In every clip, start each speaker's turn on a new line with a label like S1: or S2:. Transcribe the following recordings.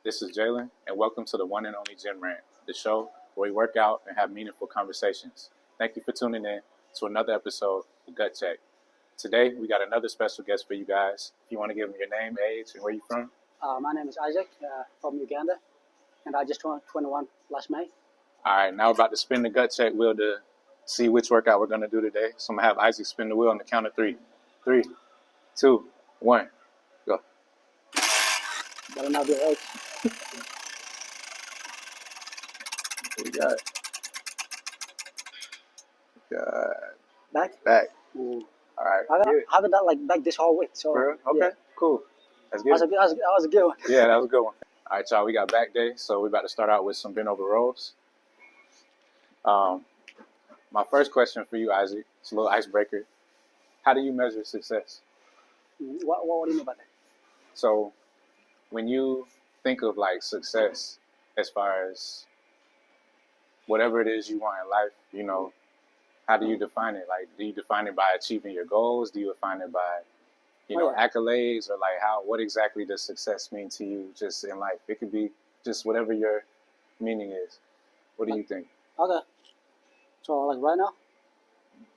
S1: This is Jalen, and welcome to the one and only Gym Rant, the show where we work out and have meaningful conversations. Thank you for tuning in to another episode of Gut Check. Today, we got another special guest for you guys. If you want to give them your name, age, and where you're from.
S2: My name is Isaac from Uganda, and I just turned 21 last May.
S1: All right, now we're about to spin the Gut Check wheel to see which workout we're going to do today. So I'm going to have Isaac spin the wheel on the count of three. 3, 2, 1, go.
S2: Better not be late.
S1: What we got? Back.
S2: Ooh.
S1: All right.
S2: I haven't done like back this whole week. So
S1: For real? Okay,
S2: yeah.
S1: cool. That's good.
S2: That was a good one.
S1: Yeah, that was a good one. All right, y'all, we got back day, so we're about to start out with some bent over rows. My first question for you, Isaac, it's a little icebreaker. How do you measure success?
S2: What do you mean by that?
S1: So when you think of like success as far as whatever it is you want in life, you know, how do you define it? Like, do you define it by achieving your goals? Do you define it by, accolades, or like what exactly does success mean to you just in life? It could be just whatever your meaning is. What do you think?
S2: Okay. So like right now,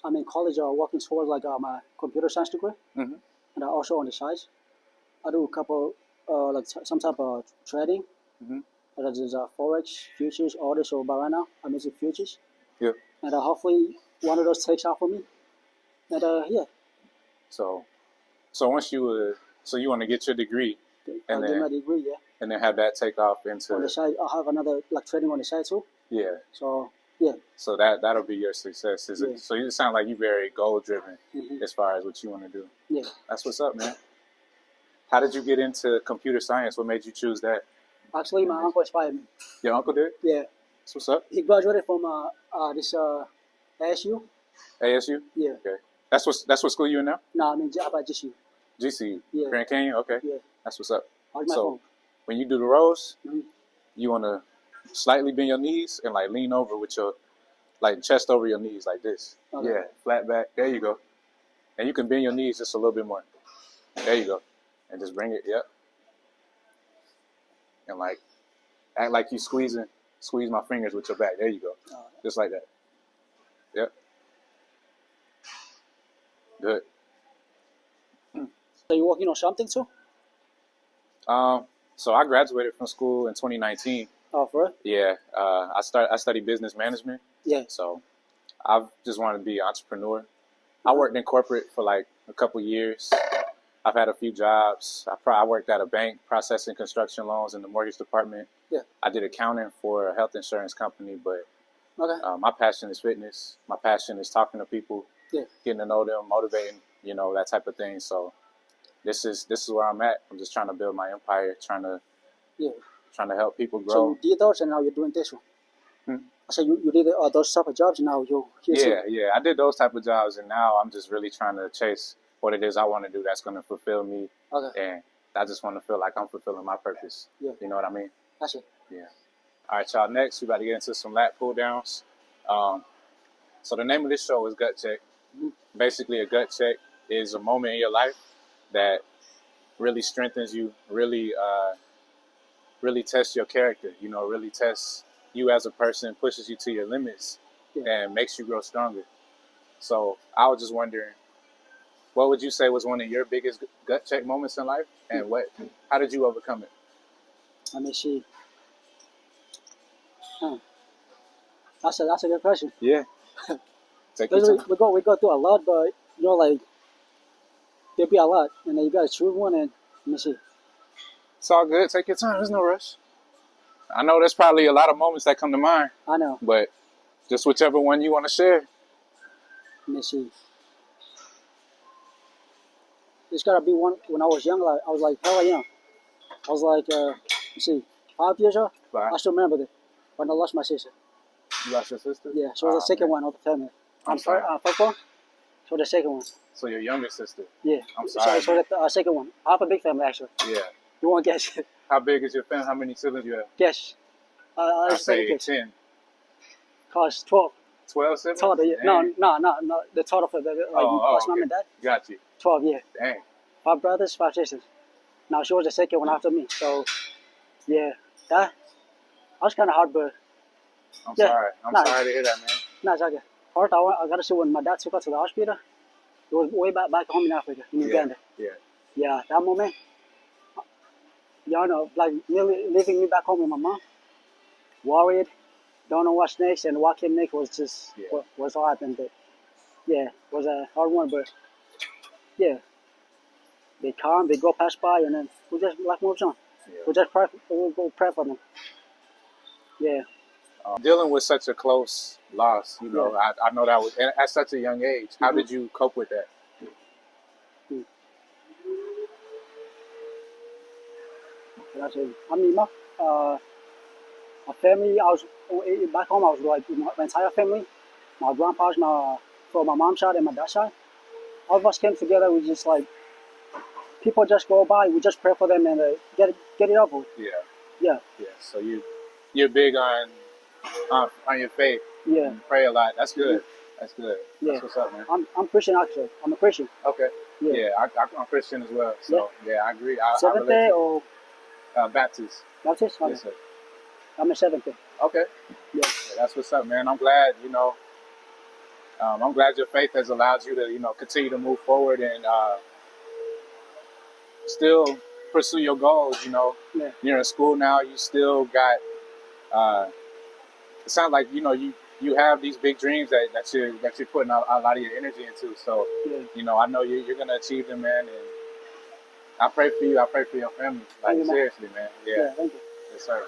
S2: I'm in college working towards like my computer science degree,
S1: Mm-hmm.
S2: and also on the side, I do a couple some type of trading.
S1: Mm-hmm.
S2: That is forex, futures, all this. So, but right now I'm using futures.
S1: Yeah.
S2: And hopefully one of those takes out for me. And yeah.
S1: So once you want to get your degree,
S2: I'll get my degree, yeah.
S1: and then have that take off into
S2: On the side, I'll have another like trading on the side too.
S1: yeah.
S2: So yeah.
S1: So that'll be your success. Is
S2: Yeah.
S1: it? So you sound like you're very goal driven
S2: Mm-hmm.
S1: as far as what you want to do.
S2: Yeah.
S1: That's what's up, man. How did you get into computer science? What made you choose that?
S2: Actually, my uncle inspired me.
S1: Your uncle did?
S2: Yeah.
S1: That's what's up.
S2: He graduated from this ASU.
S1: ASU?
S2: Yeah.
S1: Okay. That's what school you in now?
S2: No, I mean about GCU.
S1: GCU.
S2: Yeah.
S1: Grand Canyon? Okay.
S2: Yeah.
S1: That's what's up.
S2: How's my
S1: So
S2: phone?
S1: when you do the rows,
S2: Mhm.
S1: you want to slightly bend your knees and like lean over with your like chest over your knees like this.
S2: Okay.
S1: Yeah. Flat back. There you go. And you can bend your knees just a little bit more. There you go. And just bring it. Yep. And like act like you squeeze my fingers with your back. There you go. Just like that. Yep. Good.
S2: So you working on something too?
S1: So I graduated from school in 2019.
S2: Oh, for real?
S1: Yeah. I studied business management.
S2: Yeah.
S1: So I've just wanted to be an entrepreneur. I worked in corporate for like a couple years. I've had a few jobs. I worked at a bank processing construction loans in the mortgage department.
S2: Yeah.
S1: I did accounting for a health insurance company, but
S2: Okay.
S1: my passion is fitness. My passion is talking to people,
S2: Yeah.
S1: getting to know them, motivating, that type of thing. So this is where I'm at. I'm just trying to build my empire, trying to help people grow.
S2: So you did those, and now you're doing this one.
S1: Hmm?
S2: So you did those type of jobs, and now you're here.
S1: Yeah. I did those type of jobs, and now I'm just really trying to chase what it is I want to do that's going to fulfill me.
S2: Okay.
S1: And I just want to feel like I'm fulfilling my purpose.
S2: Yeah.
S1: You know what I mean?
S2: That's it.
S1: Yeah. All right, y'all. Next, we about to get into some lat pull downs. So the name of this show is Gut Check.
S2: Mhm.
S1: Basically, a gut check is a moment in your life that really strengthens you, really tests your character. Really tests you as a person, pushes you to your limits, and makes you grow stronger. So I was just wondering, what would you say was one of your biggest gut check moments in life, and how did you overcome it?
S2: Let me see. That's a good question.
S1: Yeah. Take your time.
S2: We go through a lot, but like there'll be a lot, and then you gotta choose one. And let me see.
S1: It's all good. Take your time. There's no rush. I know there's probably a lot of moments that come to mind,
S2: I know.
S1: but just whichever one you want to share.
S2: Let me see. It's gotta be one. When I was young, like I was like hella young. I was like, let's see, 5 years old.
S1: Right.
S2: I still remember that when I lost my sister.
S1: You lost your sister?
S2: Yeah, she was the second one of the family.
S1: I'm sorry.
S2: First one. So the second one.
S1: So your younger sister?
S2: Yeah.
S1: I'm sorry.
S2: So the second one. I have a big family actually.
S1: Yeah.
S2: You won't guess.
S1: How big is your family? How many siblings you have?
S2: Guess.
S1: I say 10.
S2: Cause 12.
S1: 12 siblings?
S2: Total, yeah. No. The total for plus mom
S1: okay.
S2: and dad.
S1: Got you.
S2: 12, yeah.
S1: Dang.
S2: 5 brothers, 5 sisters. Now she was the second one after me. So Yeah, that was kind of hard, but
S1: I'm
S2: yeah,
S1: sorry. I'm
S2: nah,
S1: sorry to hear that, man.
S2: nah, it's okay. Hard. I gotta say when my dad took us to the hospital, it was way back home in Africa, in Uganda.
S1: Yeah.
S2: Yeah, that moment, like nearly leaving me back home with my mom, worried, don't know what's next, and what came next was just
S1: Yeah.
S2: was all happened. But yeah, it was a hard one, but yeah, they come, they go pass by, and then we just like moves on.
S1: Yeah.
S2: We just we'll go pray for them. Yeah,
S1: Dealing with such a close loss, you know,
S2: Yeah.
S1: I know that was at such a young age. How
S2: Mhm.
S1: did you cope with that?
S2: that's it. I mean, my family, back home. I was like with my entire family, my grandpas, from my mom's side and my dad's side. All of us came together. We just like people just go by. We just pray for them and get it over with.
S1: Yeah.
S2: Yeah,
S1: Yeah. So you're big on your faith.
S2: yeah,
S1: You pray a lot. That's good. That's good.
S2: Yeah.
S1: That's what's up, man.
S2: I'm Christian actually. I'm a Christian.
S1: Okay.
S2: Yeah.
S1: Yeah, I'm Christian as well. So yeah, I agree. I
S2: Seventh
S1: relate
S2: day
S1: to
S2: or
S1: Baptist.
S2: Baptist?
S1: Yes, sir.
S2: I'm a seventh day.
S1: Okay.
S2: Yeah.
S1: Yeah, that's what's up, man. I'm glad, I'm glad your faith has allowed you to, continue to move forward and still pursue your goals.
S2: Yeah.
S1: You're in school now. You still got. It sounds like you have these big dreams that you're putting a lot of your energy into. So
S2: Yeah.
S1: I know you're gonna achieve them, man. And I pray for you. I pray for your family. Like
S2: Thank you, man.
S1: seriously, man. Yeah.
S2: Thank you.
S1: Yes, sir.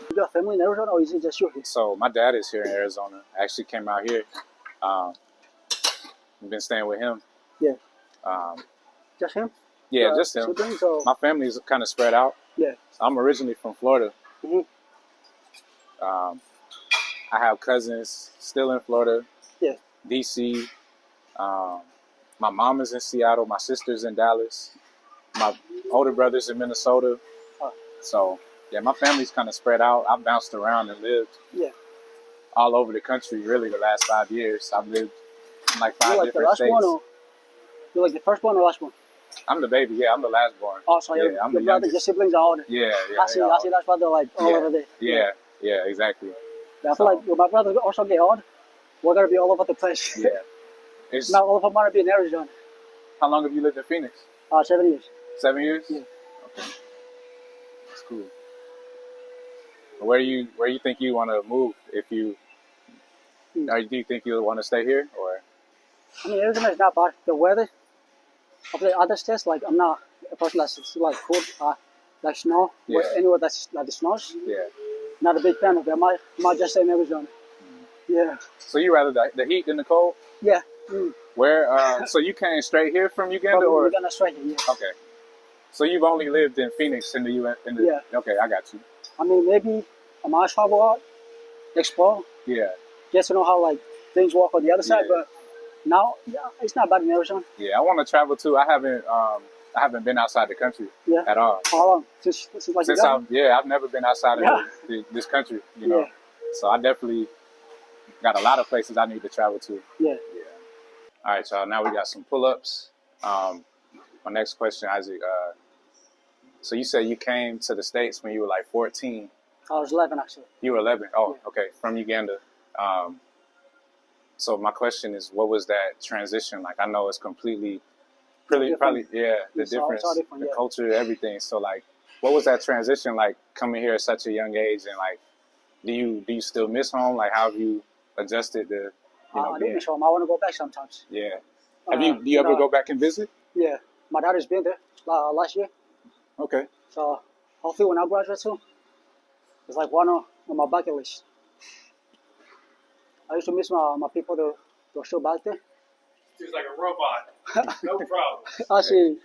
S2: You got family in Arizona or is it just you here?
S1: So my dad is here in Arizona. I actually came out here. I've been staying with him.
S2: Yeah.
S1: Um,
S2: Just him?
S1: yeah, just him.
S2: Siblings or?
S1: My family is kind of spread out.
S2: Yeah.
S1: I'm originally from Florida.
S2: hmm
S1: I have cousins still in Florida.
S2: Yeah.
S1: DC. My mom is in Seattle. My sister's in Dallas. My older brother's in Minnesota.
S2: Oh.
S1: So yeah, my family's kind of spread out. I've bounced around and lived
S2: Yeah.
S1: all over the country. Really, the last 5 years, I've lived in like 5
S2: You're like the
S1: different
S2: last
S1: states.
S2: one or? You're like the first one or last one?
S1: I'm the baby. Yeah, I'm the last born.
S2: Oh, so
S1: yeah,
S2: your
S1: I'm the
S2: brother,
S1: youngest.
S2: your siblings are older.
S1: Yeah,
S2: I see that's why they're like all over there.
S1: Yeah, exactly.
S2: Yeah, I feel like when my brother also get old, we're gonna be all over the place.
S1: Yeah. It's,
S2: Now all of them want to be in Arizona.
S1: how long have you lived in Phoenix?
S2: 7 years.
S1: 7 years?
S2: Yeah.
S1: Okay. That's cool. Where you think you want to move? If you, or do you think you'll want to stay here or?
S2: I mean, Arizona is not bad. The weather of the other states, like I'm not a person that's like cold, like snow.
S1: Yeah.
S2: Anywhere that's like the snows.
S1: Yeah.
S2: Not a big fan of it. I might just stay in Arizona. Yeah.
S1: So you rather the heat than the cold?
S2: Yeah.
S1: Where? So you came straight here from Uganda,
S2: From
S1: or?
S2: Uganda straight here. Yeah.
S1: Okay. So you've only lived in Phoenix in the U.S.
S2: Yeah.
S1: Okay, I got you.
S2: I mean, maybe I might travel out, explore,
S1: Yeah.
S2: get to know how like things work on the other side.
S1: Yeah.
S2: But now, yeah, it's not bad in Arizona.
S1: Yeah, I want to travel too. I haven't been outside the country
S2: Yeah.
S1: at all.
S2: How long? Since like
S1: Since I've never been outside
S2: Yeah.
S1: of this country, you know.
S2: Yeah.
S1: So I definitely got a lot of places I need to travel to.
S2: Yeah.
S1: Yeah. All right, y'all. Now we got some pull-ups. My next question, Isaac. So you said you came to the States when you were like 14.
S2: I was 11 actually.
S1: You were 11. Oh,
S2: Yeah.
S1: okay. From Uganda. So my question is, what was that transition like? I know it's completely, probably, yeah, the
S2: It's all
S1: difference,
S2: different,
S1: the
S2: yeah.
S1: culture, everything. So like, what was that transition like coming here at such a young age? And like, do you still miss home? Like, how have you adjusted to,
S2: I do
S1: being?
S2: miss home. I want to go back sometimes.
S1: Yeah. Do you ever go back and visit?
S2: Yeah. My dad has been there last year.
S1: Okay.
S2: So hopefully when I graduate too, it's like one on my bucket list. I used to miss my people that were still back there.
S3: He's like a robot. No problem.
S2: I see.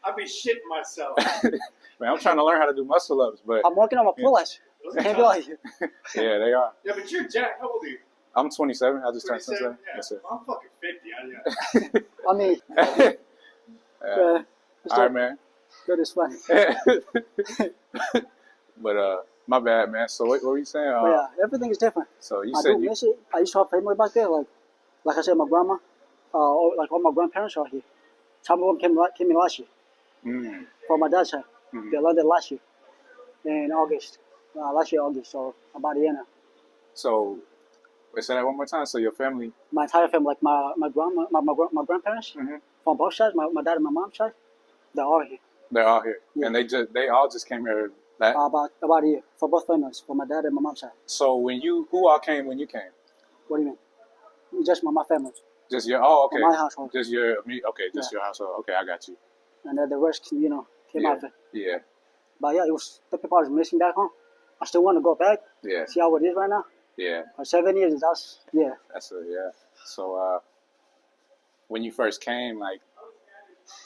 S3: I'd be shitting myself.
S1: Man, I'm trying to learn how to do muscle ups, but
S2: I'm working on my pull-ups.
S3: Those
S2: I
S3: are
S2: can't be
S3: tough.
S2: like you.
S1: yeah, they are.
S3: Yeah, but you're Jack. How old are you?
S1: I'm 27. I just turned 27.
S3: 27? Yeah.
S1: Yes, sir.
S3: I'm fucking 50.
S2: I mean,
S1: Yeah.
S2: it's
S1: All right, man.
S2: good as funny.
S1: But my bad, man. So what were you saying?
S2: But yeah, everything is different.
S1: So you
S2: I
S1: said
S2: do
S1: you.
S2: miss it. I used to have family back there. Like I said, my grandma, like all my grandparents are here. Some of them came in last year
S1: Mm,
S2: from my dad's side.
S1: Mhm.
S2: They landed last year. in August, last year August, so about a year now.
S1: So, wait, say that one more time. So your family,
S2: My entire family, like my grandma, my grandparents
S1: Mhm.
S2: from both sides, my dad and my mom's side, they're all here.
S1: they're all here,
S2: Yeah.
S1: and they all just came here. That
S2: About a year for both families, for my dad and my mom's side.
S1: so who all came when you came?
S2: What do you mean? Just my family,
S1: Just your okay.
S2: my household,
S1: Just your just your household. Okay, I got you.
S2: and then the rest, came
S1: Yeah.
S2: after.
S1: Yeah,
S2: But yeah, it was the people I was missing back home. I still want to go back,
S1: yeah,
S2: see how it is right now.
S1: yeah.
S2: For 7 years, that's
S1: That's yeah. So when you first came, like,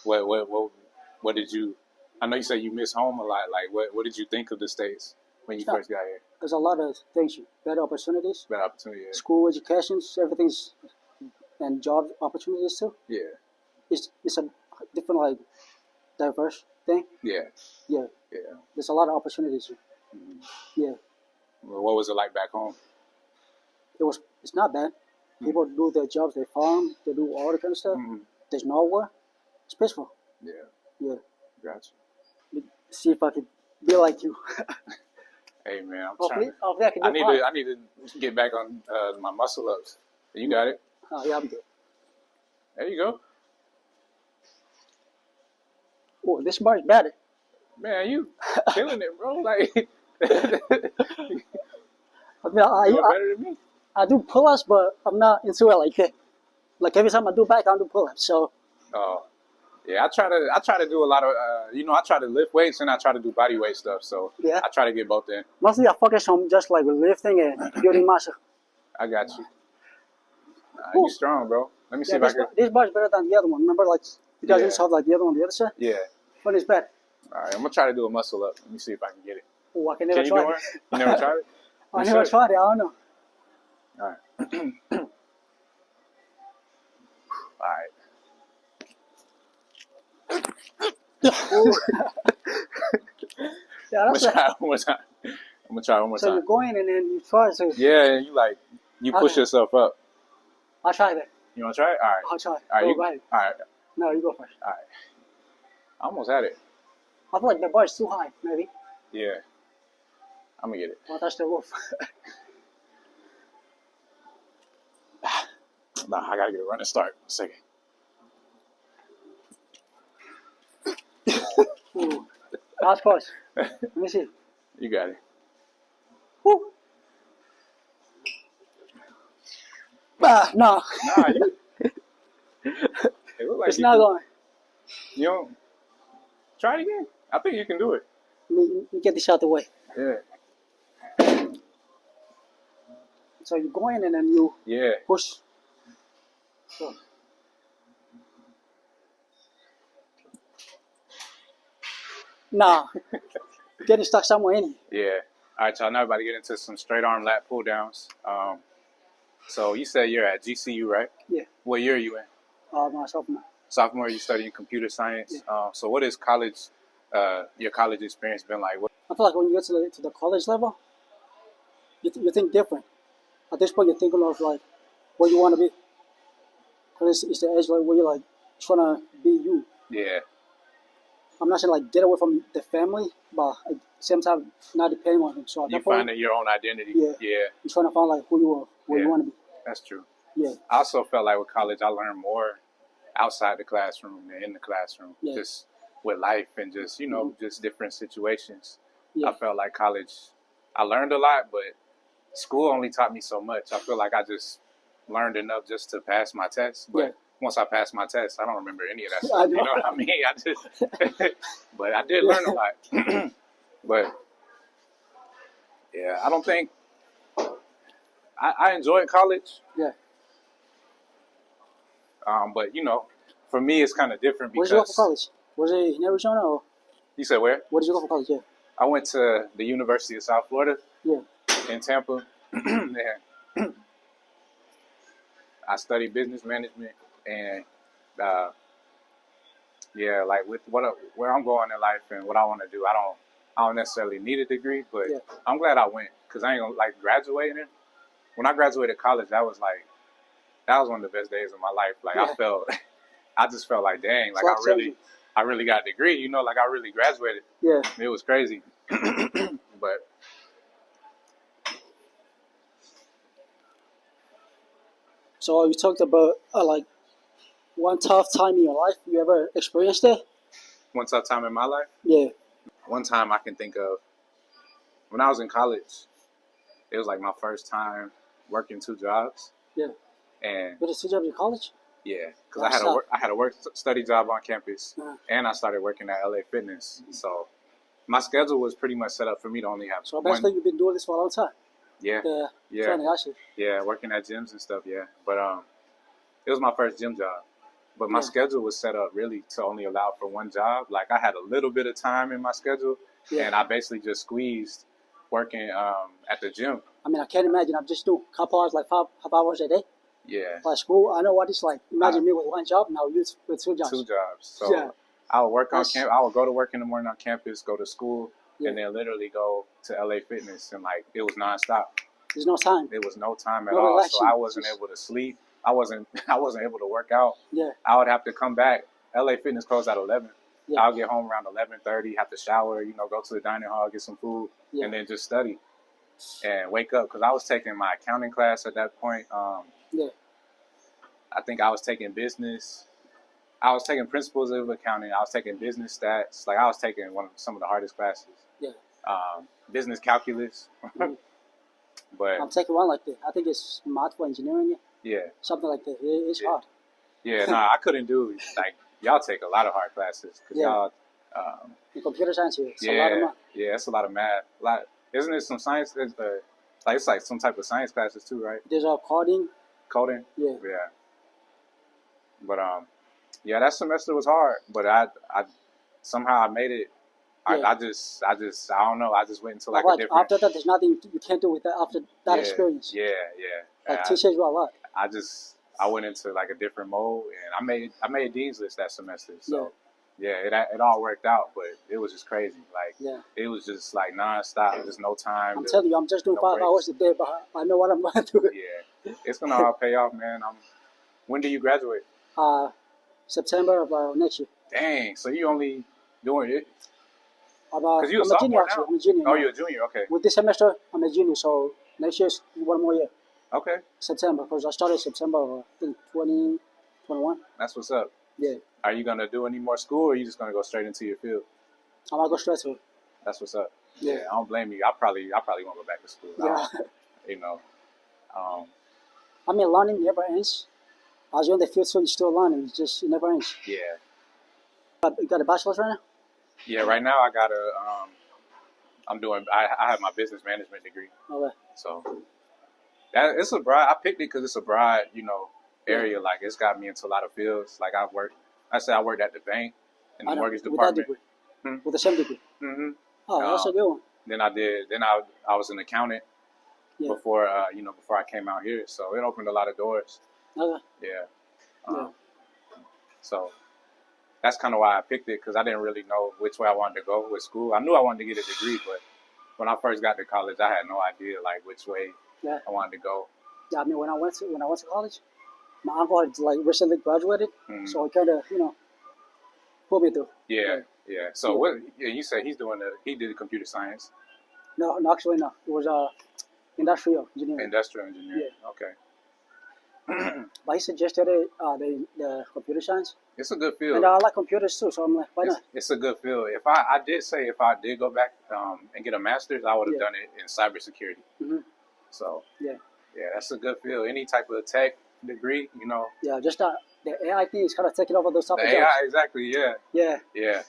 S1: what did you? I know you say you miss home a lot. Like, what did you think of the States when you
S2: Yeah.
S1: first got here?
S2: there's a lot of things, better opportunities,
S1: Better opportunity.
S2: school educations, everything's, and job opportunities too.
S1: Yeah,
S2: It's a different, like, diverse thing.
S1: yeah,
S2: Yeah,
S1: yeah.
S2: there's a lot of opportunities here.
S1: Mhm.
S2: Yeah,
S1: Well, what was it like back home?
S2: it's not bad. People do their jobs, they farm, they do all the kind of stuff.
S1: Mhm.
S2: There's no war. It's peaceful.
S1: Yeah,
S2: Yeah.
S1: gotcha.
S2: See if I could be like you.
S1: Hey man, I'm
S2: Hopefully,
S1: trying.
S2: hopefully I can do fine.
S1: I need to get back on my muscle ups. You got it.
S2: Oh, yeah, I'm good.
S1: There you go,
S2: Oh, this bar is better.
S1: man. You killing it, bro. Like you
S2: I mean,
S1: doing better than me.
S2: I do pull-ups, but I'm not into it like that. Like every time I do back, I do pull-ups. So
S1: Oh, yeah. I try to do a lot of I try to lift weights and I try to do body weight stuff. So
S2: Yeah.
S1: I try to get both in.
S2: mostly I focus on just like lifting and building muscle.
S1: I got you. You strong, bro. Let me see
S2: Yeah,
S1: if I
S2: this,
S1: can.
S2: this bar is better than the other one. Remember, like you guys
S1: Yeah.
S2: used to have like the other one on the other side.
S1: Yeah.
S2: One is better.
S1: All right. I'm gonna try to do a muscle up. Let me see if I can get it.
S2: Oh, I can never
S1: Can you do
S2: try
S1: one?
S2: it.
S1: You never tried it?
S2: I
S1: You
S2: never
S1: should.
S2: tried it. I don't know.
S1: All right. All right.
S2: Yeah,
S1: I'm
S2: that's
S1: gonna
S2: it.
S1: try one more time. I'm gonna try one more
S2: So
S1: time.
S2: you go in and then you try to.
S1: Yeah, you push
S2: Okay.
S1: yourself up.
S2: I'll try that.
S1: You wanna try it? All right.
S2: I'll try.
S1: All right.
S2: Go
S1: You,
S2: right.
S1: all right.
S2: No, you go first.
S1: All right. I almost had it.
S2: I feel like the bar is too high. Maybe
S1: Yeah. I'm gonna get it.
S2: I'll touch the roof.
S1: Nah, I gotta get a running start. 1 second.
S2: Ooh. Last pause. Let me see.
S1: You got it.
S2: Woo. No.
S1: Nah, you. It look like
S2: It's
S1: you
S2: not
S1: can-
S2: going.
S1: You don't. Try it again. I think you can do it.
S2: Let me get this out the way.
S1: Yeah.
S2: So you go in and then you
S1: Yeah.
S2: push. So. Nah. Getting stuck somewhere in here.
S1: Yeah. All right, y'all. Now we're about to get into some straight arm lat pull downs. So you said you're at GCU, right?
S2: Yeah.
S1: What year are you in?
S2: My sophomore.
S1: Sophomore. You studying computer science. So what is college? Your college experience been like? What?
S2: I feel like when you get to the college level, you think different. At this point, you're thinking of like what you want to be. Because it's the age where you're like trying to be you.
S1: Yeah.
S2: I'm not saying like get away from the family, but at the same time not depending on them. So at
S1: You
S2: that point,
S1: finding your own identity.
S2: Yeah.
S1: Yeah.
S2: you're trying to find like who you are, where
S1: Yeah.
S2: you want to be.
S1: That's true.
S2: Yeah,
S1: I also felt like with college, I learned more outside the classroom than in the classroom.
S2: Yeah.
S1: Just with life and just, just different situations.
S2: yeah,
S1: I felt like college, I learned a lot, but school only taught me so much. I feel like I just learned enough just to pass my test. But
S2: Yeah.
S1: once I passed my test, I don't remember any of that
S2: I
S1: stuff. You
S2: know.
S1: know what I mean? I just, but I did learn a lot. But yeah, I don't think, I enjoyed college.
S2: yeah.
S1: But for me, it's kind of different
S2: Where did you go for
S1: because
S2: college? Was it in Arizona or
S1: you said where?
S2: where did you go for college? Yeah,
S1: I went to the University of South Florida
S2: yeah.
S1: in Tampa. And I studied business management, and like with where I'm going in life and what I want to do, I don't necessarily need a degree, but
S2: Yeah.
S1: I'm glad I went because I ain't gonna like graduating. When I graduated college, that was one of the best days of my life. Like
S2: Yeah.
S1: I just felt like dang, like
S2: It's
S1: I really,
S2: life-changing.
S1: I really got a degree. You know, like I really graduated.
S2: Yeah.
S1: It was crazy. But
S2: So you talked about like one tough time in your life. You ever experienced it?
S1: one tough time in my life,
S2: Yeah.
S1: one time I can think of when I was in college. It was like my first time working 2 jobs.
S2: Yeah.
S1: And
S2: You did 2 jobs in college?
S1: yeah, because
S2: That's
S1: I had a work study job on campus,
S2: Uh-huh.
S1: and I started working at LA Fitness. So my schedule was pretty much set up for me to only have
S2: So basically,
S1: one.
S2: you've been doing this for a long time.
S1: Yeah,
S2: Yeah.
S1: yeah,
S2: Training, actually.
S1: yeah, working at gyms and stuff. Yeah, but it was my first gym job. But my
S2: Yeah.
S1: schedule was set up really to only allow for one job. Like I had a little bit of time in my schedule,
S2: Yeah.
S1: and I basically just squeezed working at the gym.
S2: I mean, I can't imagine. I'm just doing a couple hours, like half hours a day.
S1: Yeah,
S2: Like school, I know what it's like. Imagine me with one job, now you with 2 jobs.
S1: 2 jobs. So
S2: Yeah.
S1: I would work on
S2: That's-
S1: camp. I would go to work in the morning on campus, go to school,
S2: Yeah.
S1: and then literally go to LA Fitness, and like it was nonstop.
S2: There's no time.
S1: There was no time at
S2: No
S1: all,
S2: relaxing.
S1: so I wasn't able to sleep. I wasn't able to work out.
S2: Yeah.
S1: I would have to come back. LA Fitness closed at 11.
S2: Yeah.
S1: I'll get home around 11:30, have to shower, go to the dining hall, get some food,
S2: Yeah.
S1: and then just study and wake up because I was taking my accounting class at that point.
S2: Yeah.
S1: I think I was taking business. I was taking principles of accounting. I was taking business stats. Like I was taking some of the hardest classes.
S2: Yeah.
S1: Business calculus.
S2: Mhm.
S1: But
S2: I'm taking one like that. I think it's math for engineering,
S1: yeah,
S2: something like that. It's
S1: Yeah.
S2: hard.
S1: I couldn't do like y'all take a lot of hard classes because
S2: Yeah.
S1: y'all.
S2: In computer science, it's a lot of
S1: Yeah,
S2: math.
S1: yeah, it's a lot of math. Isn't it some science? It's like some type of science classes too, right?
S2: There's coding.
S1: Coding.
S2: Yeah.
S1: Yeah. But yeah, that semester was hard, but I somehow I made it.
S2: Yeah.
S1: I don't know. I just went into like
S2: But
S1: a different.
S2: after that, there's nothing you can't do with that after that
S1: yeah,
S2: experience.
S1: Yeah, yeah.
S2: Like teaches you a lot.
S1: I went into like a different mode, and I made Dean's List that semester. So yeah, it all worked out, but it was just crazy. Like
S2: Yeah.
S1: it was just like nonstop. There's no time.
S2: I'm telling you, I'm just doing
S1: no
S2: 5
S1: breaks.
S2: hours a day, but I know what I'm going to do.
S1: Yeah, it's gonna all pay off, man. When do you graduate?
S2: September of next year.
S1: Dang, so you only doing it?
S2: I'm
S1: Because you're a
S2: a junior
S1: sophomore
S2: actually.
S1: now.
S2: I'm a junior.
S1: Oh,
S2: now.
S1: you're a junior. Okay.
S2: With this semester, I'm a junior, so next year's one more year.
S1: Okay,
S2: September, because I started September of, I think, 2021.
S1: that's what's up.
S2: Yeah.
S1: Are you gonna do any more school, or are you just gonna go straight into your field?
S2: I'm going to go straight to it.
S1: That's what's up.
S2: Yeah.
S1: I don't blame you. I probably won't go back to school.
S2: Yeah. I mean, learning never ends. As you're in the field, so you're still learning. It never ends.
S1: Yeah.
S2: You got a bachelor's right now?
S1: Yeah. Right now, I got I have my business management degree.
S2: Okay.
S1: So it's a broad. I picked it because it's a broad, area. Like it's got me into a lot of fields. Like I worked at the bank in the
S2: I know,
S1: mortgage
S2: with that
S1: department.
S2: degree.
S1: Hmm.
S2: With the same degree.
S1: Hmm.
S2: Oh, that's a good one.
S1: Then I was an accountant
S2: Yeah.
S1: before I came out here. So it opened a lot of doors.
S2: Okay.
S1: Yeah.
S2: Yeah.
S1: So that's kind of why I picked it because I didn't really know which way I wanted to go with school. I knew I wanted to get a degree, but when I first got to college, I had no idea like which way
S2: Yeah.
S1: I wanted to go.
S2: Yeah, I mean, when I went to college, my uncle had like recently graduated,
S1: Mhm.
S2: so he kind of put me through.
S1: Yeah, yeah. So
S2: Yeah.
S1: what? Yeah, you said he did computer science,
S2: No, actually no. It was industrial engineering.
S1: industrial engineering. Okay.
S2: But he suggested the computer science,
S1: It's a good field.
S2: and I like computers too. So I'm like, why not?
S1: It's a good field. If I did go back and get a master's, I would have
S2: Yeah.
S1: done it in cybersecurity.
S2: Mhm.
S1: So
S2: Yeah.
S1: that's a good field. Any type of tech degree,
S2: Yeah, just the AI thing is kind of taking over those type
S1: the
S2: of
S1: AI
S2: jobs.
S1: exactly. Yeah,
S2: Yeah.
S1: yeah.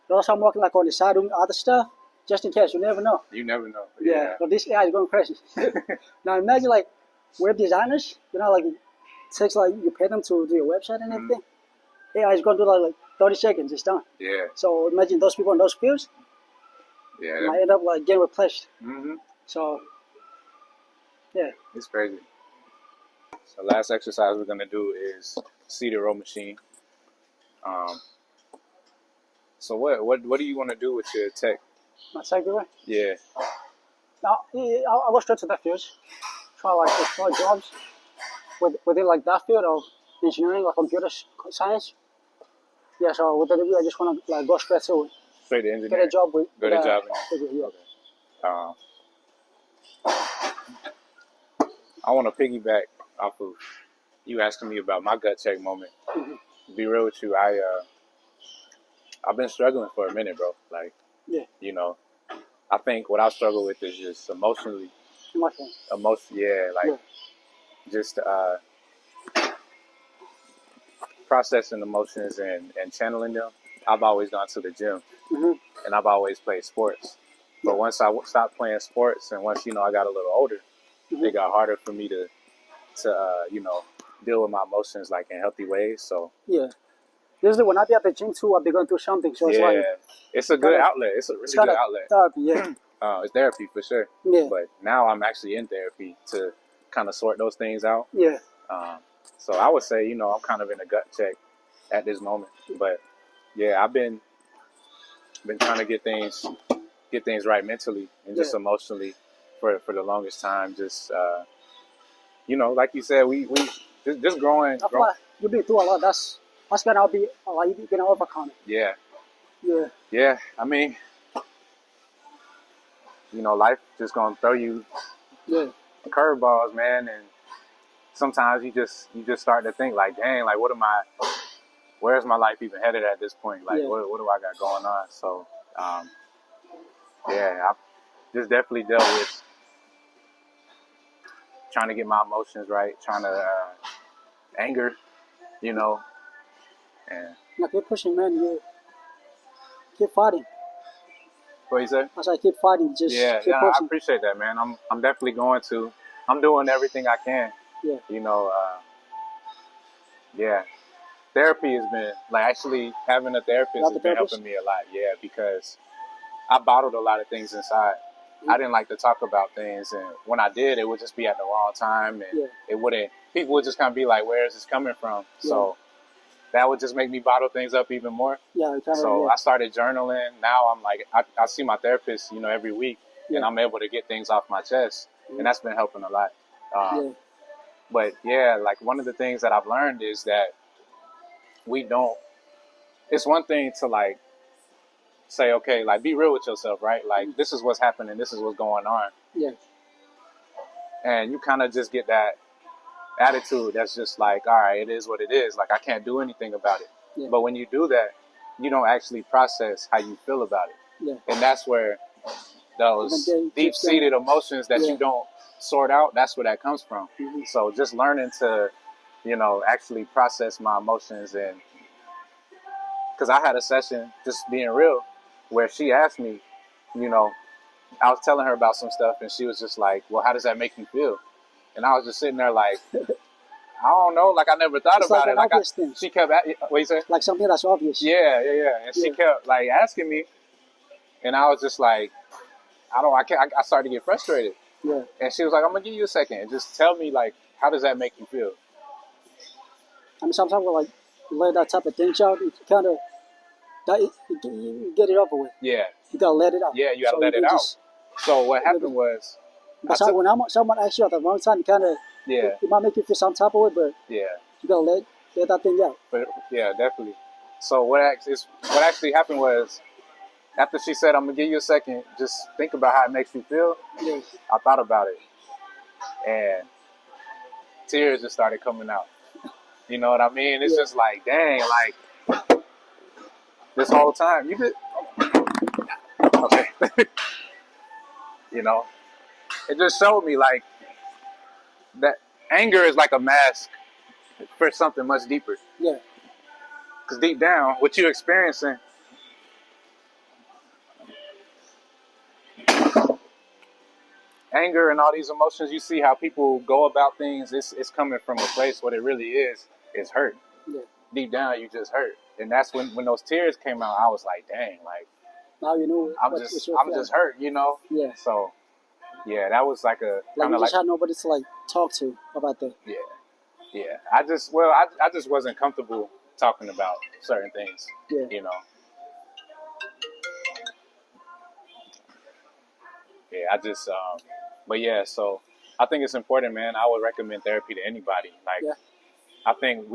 S2: But also, I'm working like on the side doing other stuff, just in case. You never know.
S1: You never know.
S2: Yeah. But this AI is going crazy. Now imagine like web designers. Like it takes like you pay them to do your website and everything. AI is going to do like 30 seconds. It's done.
S1: Yeah,
S2: So imagine those people in those fields
S1: yeah.
S2: might end up like getting replaced.
S1: Mm-hmm.
S2: So yeah.
S1: It's crazy. So last exercise we're gonna do is seated row machine. So what do you want to do with your tech?
S2: My second way.
S1: Yeah.
S2: Now I'll go straight to that field. Try like explore jobs within like that field of engineering or computer science. Yeah, so with the degree, I just want to like go straight to it.
S1: Straight to
S2: Get a
S1: engineering.
S2: job with
S1: Go to
S2: with a
S1: job.
S2: degree, yeah.
S1: Okay. I want to piggyback off of you asking me about my gut check moment.
S2: Mhm.
S1: To be real with you, I've been struggling for a minute, bro. Like,
S2: Yeah.
S1: you know, I think what I struggle with is just emotionally,
S2: Yeah.
S1: like just processing emotions and channeling them. I've always gone to the gym
S2: Mm-hmm.
S1: and I've always played sports. But once I stopped playing sports and once, I got a little older,
S2: Mm-hmm.
S1: it got harder for me to deal with my emotions like in healthy ways. So
S2: Yeah. Usually when I be at the gym too, I be going through something. So it's
S1: yeah,
S2: like
S1: it's a good
S2: kinda-
S1: outlet. It's a really
S2: it's
S1: good
S2: kind of
S1: outlet.
S2: therapy. Yeah.
S1: It's therapy for sure.
S2: Yeah.
S1: But now I'm actually in therapy to kind of sort those things out.
S2: Yeah.
S1: So I would say, I'm kind of in a gut check at this moment. But yeah, I've been trying to get things right mentally and just emotionally for the longest time. Just like you said, we just growing.
S2: I feel like you be through a lot. That's gonna be like you gonna overcome it.
S1: Yeah.
S2: Yeah.
S1: Yeah. I mean, life just gonna throw you curveballs, man, and sometimes you just start to think like, dang, like where's my life even headed at this point? Like, what do I got going on? So, I've just definitely dealt with trying to get my emotions right, trying to anger, and
S2: Now keep pushing, man. Yeah. Keep fighting.
S1: what you say?
S2: I said keep fighting. Just
S1: Yeah,
S2: keep
S1: I
S2: pushing.
S1: appreciate that, man. I'm definitely going to. I'm doing everything I can.
S2: Yeah.
S1: Yeah. Therapy has been like actually having a therapist has been helping me a lot. Yeah, because I bottled a lot of things inside. I didn't like to talk about things, and when I did, it would just be at the wrong time, and it wouldn't. People would just kind of be like, "Where is this coming from?" So that would just make me bottle things up even more.
S2: Yeah.
S1: So I started journaling. Now I'm like, I see my therapist, every week, and I'm able to get things off my chest, and that's been helping a lot. But yeah, like one of the things that I've learned is that we don't. It's one thing to like say, okay, like be real with yourself, right? Like this is what's happening, this is what's going on.
S2: Yeah.
S1: And you kind of just get that attitude that's just like, all right, it is what it is. Like I can't do anything about it.
S2: Yeah.
S1: But when you do that, you don't actually process how you feel about it.
S2: Yeah.
S1: And that's where those deep-seated emotions that you don't sort out, that's where that comes from.
S2: Mm-hmm.
S1: So just learning to, actually process my emotions, and because I had a session, just being real, where she asked me, I was telling her about some stuff, and she was just like, well, how does that make you feel? And I was just sitting there like, I don't know, like I never thought about it. Like she kept, what you say?
S2: Like something that's obvious.
S1: Yeah. And she kept like asking me, and I was just like, I started to get frustrated.
S2: Yeah.
S1: And she was like, I'm gonna give you a second and just tell me like, how does that make you feel?
S2: I mean, sometimes we like let that type of thing out. You kind of you get it over with.
S1: Yeah.
S2: You gotta let it out.
S1: Yeah, you gotta let it out. So what happened was,
S2: but when someone asks you at the wrong time, you kind of it might make you feel some type of way, but you gotta let that thing out.
S1: But yeah, definitely. So what actually happened was, after she said, I'm gonna give you a second, just think about how it makes you feel.
S2: Yeah.
S1: I thought about it, and tears just started coming out. You know what I mean? It's just like, dang, like this whole time you did. Okay. It just showed me like that anger is like a mask for something much deeper.
S2: Yeah.
S1: Because deep down, what you're experiencing, anger and all these emotions, you see how people go about things, it's coming from a place. What it really is hurt.
S2: Yeah.
S1: Deep down, you just hurt. And that's when those tears came out, I was like, dang, like,
S2: now you know
S1: I'm just hurt,
S2: Yeah.
S1: So, yeah, that was like a
S2: kind of like, had nobody to like talk to about that.
S1: Yeah. I just wasn't comfortable talking about certain things.
S2: Yeah.
S1: Yeah, but yeah, so I think it's important, man. I would recommend therapy to anybody. Like, I think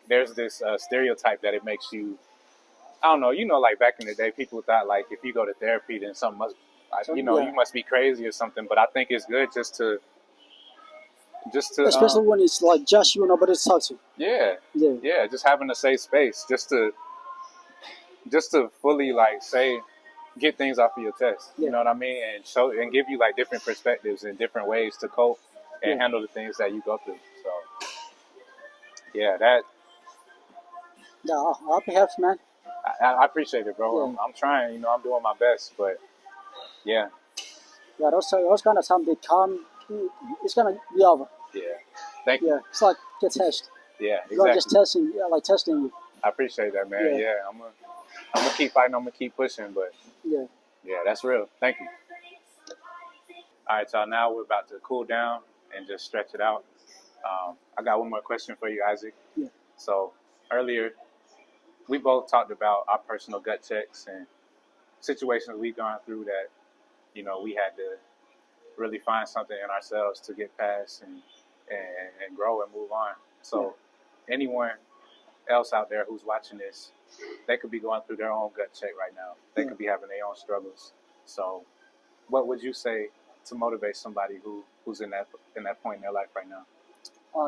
S1: there's this stereotype that it makes you I don't know. You know, like back in the day, people thought like if you go to therapy, then something must, like,
S2: So,
S1: you know,
S2: yeah.
S1: you must be crazy or something. But I think it's good just to
S2: Especially when it's like just you, nobody talks to.
S1: yeah,
S2: Yeah.
S1: yeah, just having a safe space, just to fully like say get things off of your chest. You
S2: Yeah.
S1: know what I mean? And show and give you like different perspectives and different ways to cope and
S2: Yeah.
S1: handle the things that you go through. So yeah, that
S2: Yeah, I'll be happy, man.
S1: I appreciate it, bro.
S2: Yeah.
S1: I'm trying. You know, I'm doing my best, but yeah,
S2: Yeah, those kind of time they come, it's gonna be over.
S1: yeah. Thank you.
S2: Yeah, it's like get tested.
S1: Yeah,
S2: God just
S1: exactly.
S2: testing, yeah, like testing you.
S1: I appreciate that, man.
S2: Yeah.
S1: Yeah, I'm gonna keep fighting. I'm gonna keep pushing, but
S2: Yeah.
S1: yeah, that's real. Thank you. All right, y'all. Now we're about to cool down and just stretch it out. I got one more question for you, Isaac.
S2: Yeah.
S1: So earlier, we both talked about our personal gut checks and situations we've gone through that, you know, we had to really find something in ourselves to get past and grow and move on. So anyone else out there who's watching this, they could be going through their own gut check right now. They could be having their own struggles. So what would you say to motivate somebody who's in that point in their life right now?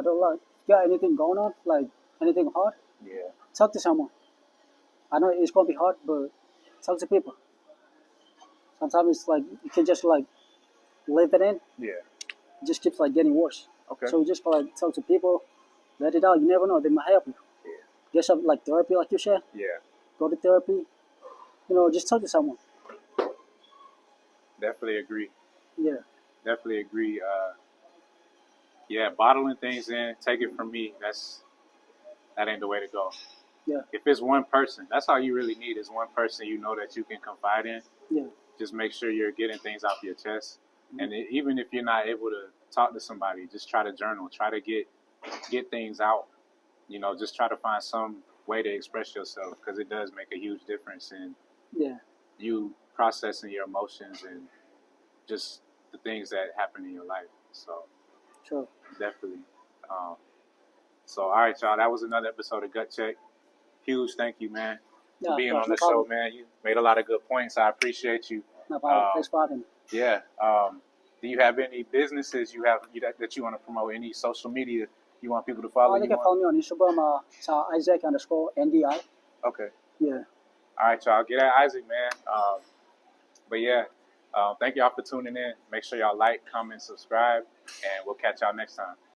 S2: Don't like got anything going on, like anything hard,
S1: Yeah.
S2: talk to someone. I know it's gonna be hard, but talk to people. Sometimes it's like you can just like live it in.
S1: Yeah.
S2: It just keeps like getting worse.
S1: Okay.
S2: So just like talk to people, let it out. You never know, they might help you.
S1: Yeah.
S2: Get some like therapy, like you said.
S1: Yeah.
S2: Go to therapy. You know, just talk to someone.
S1: Definitely agree.
S2: Yeah.
S1: Definitely agree. Yeah, bottling things in, take it from me. That ain't the way to go.
S2: Yeah.
S1: If it's one person, that's all you really need is one person you know that you can confide in.
S2: Yeah.
S1: Just make sure you're getting things off your chest. And even if you're not able to talk to somebody, just try to journal. Try to get things out. You know, just try to find some way to express yourself because it does make a huge difference in
S2: Yeah.
S1: you processing your emotions and just the things that happen in your life. So
S2: Sure.
S1: definitely. So all right, y'all. That was another episode of Gut Check. Huge thank you, man, for
S2: Yeah.
S1: being
S2: No
S1: on the
S2: problem.
S1: show, man. You made a lot of good points. I appreciate you.
S2: No problem.
S1: Um,
S2: Thanks for having me.
S1: Yeah. Do you have any businesses that you want to promote? Any social media you want people to follow
S2: They
S1: you
S2: can
S1: on?
S2: follow me on Instagram. It's Isaac_NDI.
S1: Okay.
S2: Yeah.
S1: All right, y'all. Get at Isaac, man. But yeah, thank y'all for tuning in. Make sure y'all like, comment, subscribe, and we'll catch y'all next time.